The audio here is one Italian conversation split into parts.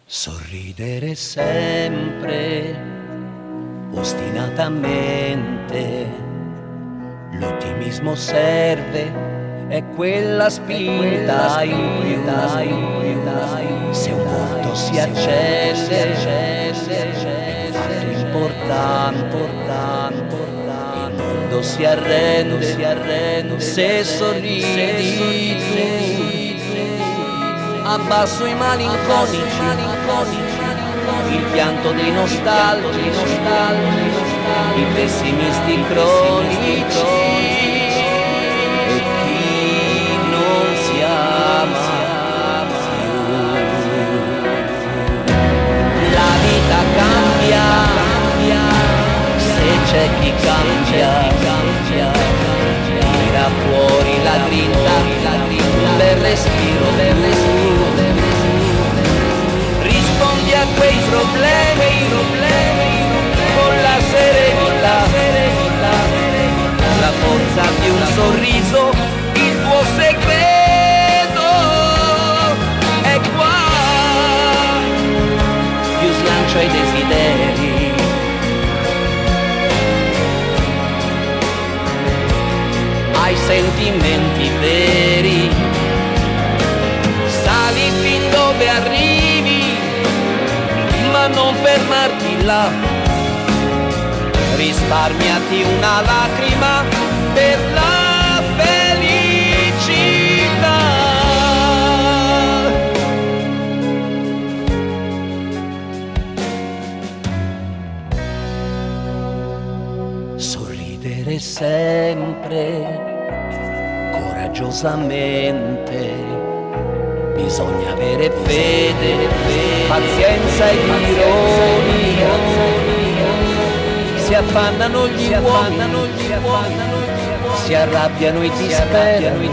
Sorridere sempre, ostinatamente, l'ottimismo serve, è quella spinta in più. Se un volto si accende, è un fatto importante, il mondo si arrende, se sorridi. Abbasso i malinconici, il pianto dei nostalgici, i pessimisti cronici e chi non si ama più. La vita cambia, se c'è chi cambia, tira fuori la grinta del respiro. Rispondi a quei problemi con la serenità, la forza di un sorriso, il tuo segreto è qua. Più slancio ai desideri, ai sentimenti veri, sali fin dove arrivi, ma non fermarti là. Risparmiati una lacrima per la felicità. Sorridere sempre, coraggiosamente. Bisogna avere fede, pazienza e ironia. Si affannano gli uomini, si arrabbiano i disperati,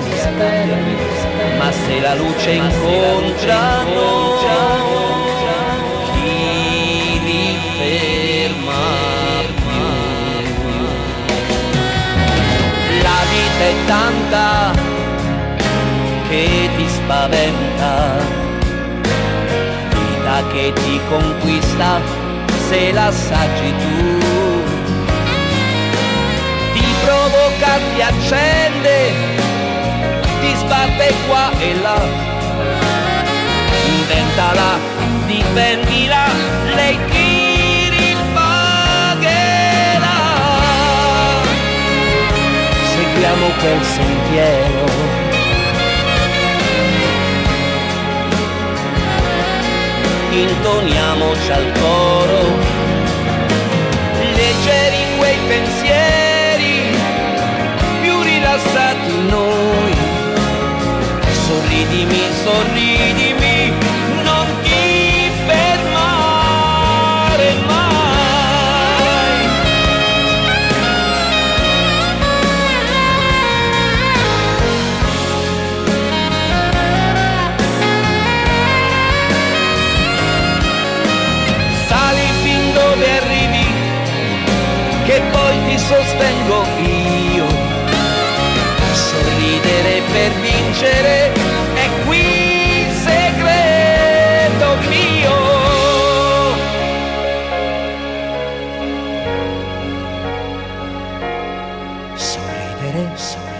ma se la luce incontrano, chi li ferma più? La vita è tanta che ti spaventa, vita che ti conquista se l'assaggi tu, ti provoca, ti accende, ti sbatte qua e là, inventala, difendila, lei ti ripagherà. Seguiamo quel sentiero, intoniamoci al coro, leggeri quei pensieri, più rilassati noi. Sorridimi, sorridimi, non ti fermare mai. Che poi ti sostengo io. Sorridere per vincere è qui il segreto mio. Sorridere sempre.